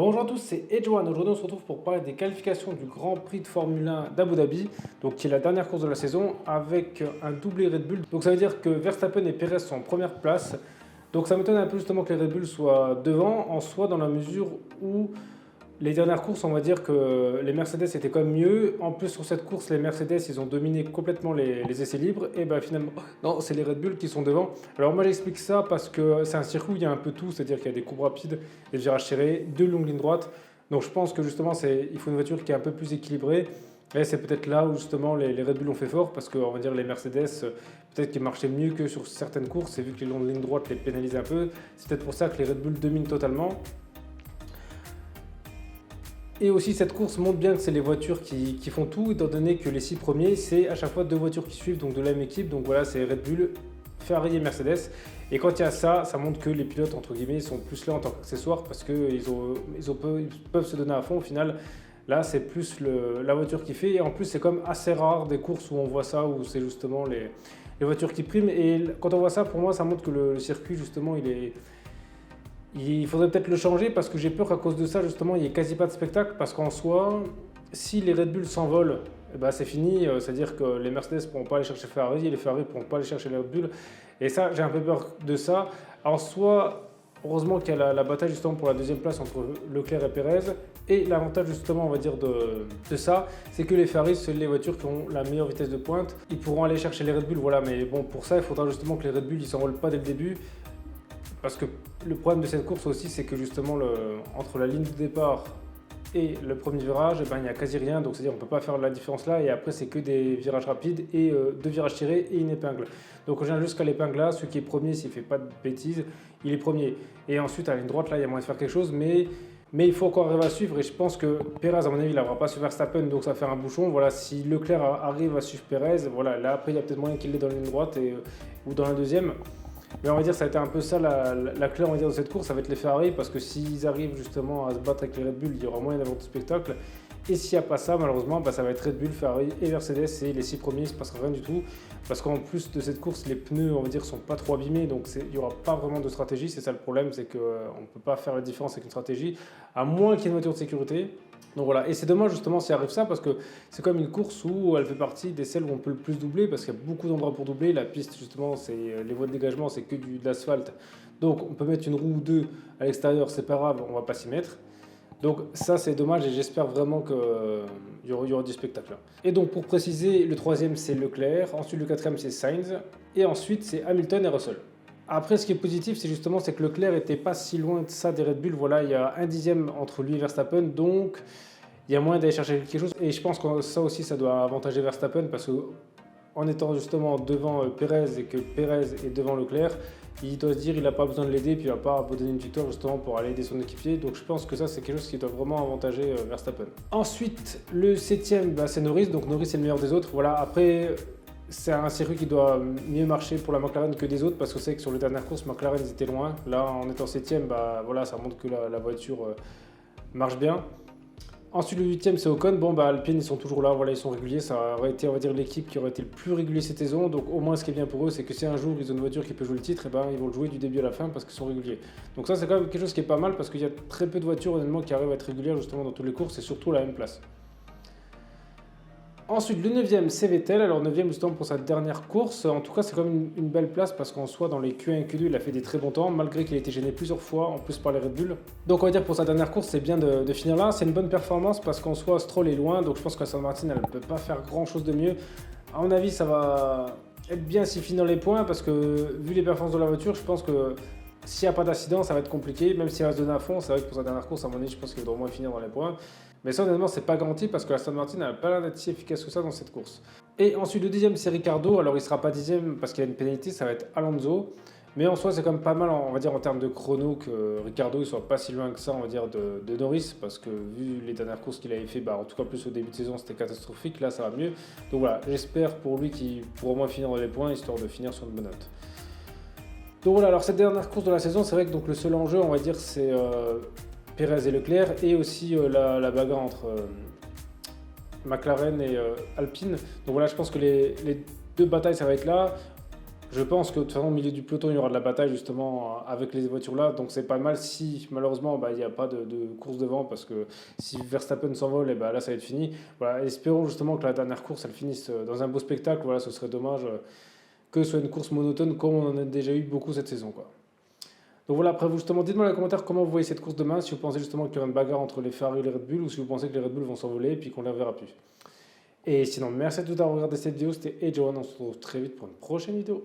Bonjour à tous, c'est Edouane. Aujourd'hui, on se retrouve pour parler des qualifications du Grand Prix de Formule 1 d'Abu Dhabi, donc qui est la dernière course de la saison, avec un doublé Red Bull. Donc ça veut dire que Verstappen et Perez sont en première place. Donc ça m'étonne un peu justement que les Red Bull soient devant, en soi, dans la mesure où les dernières courses, on va dire que les Mercedes étaient quand même mieux. En plus, sur cette course, les Mercedes, ils ont dominé complètement les essais libres. Et ben finalement, non, c'est les Red Bull qui sont devant. Alors moi, j'explique ça parce que c'est un circuit où il y a un peu tout, c'est-à-dire qu'il y a des courbes rapides, des virages serrés, deux longues lignes droites. Donc je pense que justement, il faut une voiture qui est un peu plus équilibrée. Et c'est peut-être là où justement les Red Bull ont fait fort parce qu'on va dire les Mercedes, peut-être qu'ils marchaient mieux que sur certaines courses. Et vu que les longues lignes droites les pénalisent un peu, c'est peut-être pour ça que les Red Bull dominent totalement. Et aussi, cette course montre bien que c'est les voitures qui font tout, étant donné que les 6 premiers, c'est à chaque fois deux voitures qui suivent, donc de la même équipe. Donc voilà, c'est Red Bull, Ferrari et Mercedes. Et quand il y a ça, ça montre que les pilotes, entre guillemets, sont plus là en tant qu'accessoires parce qu'ils peuvent se donner à fond. Au final, là, c'est plus la voiture qui fait. Et en plus, c'est comme assez rare des courses où on voit ça, où c'est justement les voitures qui priment. Et quand on voit ça, pour moi, ça montre que le circuit, justement, il faudrait peut-être le changer parce que j'ai peur qu'à cause de ça, justement, il n'y ait quasi pas de spectacle. Parce qu'en soi, si les Red Bull s'envolent, eh ben c'est fini. C'est-à-dire que les Mercedes ne pourront pas aller chercher Ferrari et les Ferrari ne pourront pas aller chercher les Red Bull. Et ça, j'ai un peu peur de ça. En soi, heureusement qu'il y a la bataille justement pour la deuxième place entre Leclerc et Perez. Et l'avantage justement, on va dire, de ça, c'est que les Ferrari, c'est les voitures qui ont la meilleure vitesse de pointe. Ils pourront aller chercher les Red Bull, voilà. Mais bon, pour ça, il faudra justement que les Red Bull, ils s'envolent pas dès le début. Parce que le problème de cette course aussi, c'est que justement, entre la ligne de départ et le premier virage, eh ben, il n'y a quasi rien. Donc, c'est-à-dire qu'on ne peut pas faire la différence là. Et après, c'est que des virages rapides et deux virages tirés et une épingle. Donc, on vient jusqu'à l'épingle là. Celui qui est premier, s'il ne fait pas de bêtises, il est premier. Et ensuite, à la ligne droite, là, il y a moyen de faire quelque chose. Mais il faut encore arriver à suivre. Et je pense que Perez, à mon avis, il n'aura pas su Verstappen. Donc, ça va faire un bouchon. Voilà, si Leclerc arrive à suivre Perez, voilà, là, après, il y a peut-être moyen qu'il l'ait dans la ligne droite ou dans la deuxième. Mais on va dire ça a été un peu ça la clé on va dire, de cette course, ça va être les Ferrari parce que s'ils arrivent justement à se battre avec les Red Bull, il y aura moyen d'avoir du spectacle. Et s'il n'y a pas ça, malheureusement, ça va être Red Bull, Ferrari et Mercedes et les 6 premiers, il ne se passera rien du tout. Parce qu'en plus de cette course, les pneus, on va dire, sont pas trop abîmés, donc il n'y aura pas vraiment de stratégie. C'est ça le problème, c'est qu'on ne peut pas faire la différence avec une stratégie, à moins qu'il y ait une voiture de sécurité. Donc voilà, et c'est dommage justement s'il arrive ça parce que c'est comme une course où elle fait partie des celles où on peut le plus doubler parce qu'il y a beaucoup d'endroits pour doubler. La piste justement, les voies de dégagement, c'est que de l'asphalte. Donc on peut mettre une roue ou deux à l'extérieur, c'est pas grave, on va pas s'y mettre. Donc ça c'est dommage et j'espère vraiment qu'il y aura du spectacle. Et donc pour préciser, le troisième c'est Leclerc, ensuite le quatrième c'est Sainz et ensuite c'est Hamilton et Russell. Après, ce qui est positif, c'est que Leclerc n'était pas si loin de ça des Red Bull. Voilà, il y a un dixième entre lui et Verstappen, donc il y a moyen d'aller chercher quelque chose. Et je pense que ça aussi, ça doit avantager Verstappen parce qu'en étant justement devant Perez et que Perez est devant Leclerc, il doit se dire qu'il n'a pas besoin de l'aider, puis il ne va pas abandonner une victoire justement pour aller aider son équipier. Donc je pense que ça, c'est quelque chose qui doit vraiment avantager Verstappen. Ensuite, le septième, c'est Norris. Donc Norris est le meilleur des autres. Voilà, après. C'est un circuit qui doit mieux marcher pour la McLaren que des autres parce que c'est que sur les dernières courses, McLaren ils étaient loin. Là, en étant septième, voilà, ça montre que la voiture marche bien. Ensuite, le huitième, c'est Ocon. Bon, Alpine, ils sont toujours là, voilà, ils sont réguliers. Ça aurait été, on va dire, l'équipe qui aurait été le plus régulier cette saison. Donc, au moins, ce qui est bien pour eux, c'est que si un jour ils ont une voiture qui peut jouer le titre, ils vont le jouer du début à la fin parce qu'ils sont réguliers. Donc, ça, c'est quand même quelque chose qui est pas mal parce qu'il y a très peu de voitures, honnêtement, qui arrivent à être régulières justement dans toutes les courses et surtout à la même place. Ensuite, le 9e, c'est Vettel. Alors, 9e, justement, pour sa dernière course. En tout cas, c'est quand même une belle place parce qu'en soi, dans les Q1 et Q2, il a fait des très bons temps, malgré qu'il a été gêné plusieurs fois, en plus par les Red Bull. Donc, on va dire pour sa dernière course, c'est bien de finir là. C'est une bonne performance parce qu'en soi, Stroll est loin. Donc, je pense qu'Aston Martin, elle ne peut pas faire grand chose de mieux. À mon avis, ça va être bien s'il finit dans les points parce que, vu les performances de la voiture, je pense que s'il n'y a pas d'accident, ça va être compliqué. Même s'il va se donner à fond, c'est vrai que pour sa dernière course, à mon avis, je pense qu'il va au moins finir dans les points. Mais ça, honnêtement, c'est pas garanti parce que Aston Martin n'a pas l'air d'être si efficace que ça dans cette course. Et ensuite, le dixième, c'est Ricciardo. Alors, il sera pas dixième parce qu'il y a une pénalité, ça va être Alonso. Mais en soi, c'est quand même pas mal, on va dire, en termes de chrono, que Ricciardo ne soit pas si loin que ça, on va dire, de Norris. Parce que vu les dernières courses qu'il avait fait, en tout cas plus au début de saison, c'était catastrophique. Là, ça va mieux. Donc voilà, j'espère pour lui qu'il pourra au moins finir dans les points, histoire de finir sur une bonne note. Donc voilà, alors cette dernière course de la saison, c'est vrai que donc, le seul enjeu, on va dire, c'est Perez et Leclerc et aussi la bagarre entre McLaren et Alpine. Donc voilà, je pense que les deux batailles, ça va être là. Je pense que de toute façon, au milieu du peloton, il y aura de la bataille justement avec les voitures là. Donc c'est pas mal si malheureusement il n'y a pas de course devant parce que si Verstappen s'envole, et ben là ça va être fini. Voilà, espérons justement que la dernière course elle finisse dans un beau spectacle. Voilà, ce serait dommage que ce soit une course monotone comme on en a déjà eu beaucoup cette saison, quoi. Donc voilà, après vous justement, dites-moi dans les commentaires comment vous voyez cette course demain, si vous pensez justement qu'il y aura une bagarre entre les Ferrari et les Red Bull ou si vous pensez que les Red Bull vont s'envoler et puis qu'on ne les reverra plus. Et sinon, merci à tous d'avoir regardé cette vidéo, c'était Edgeone, on se retrouve très vite pour une prochaine vidéo.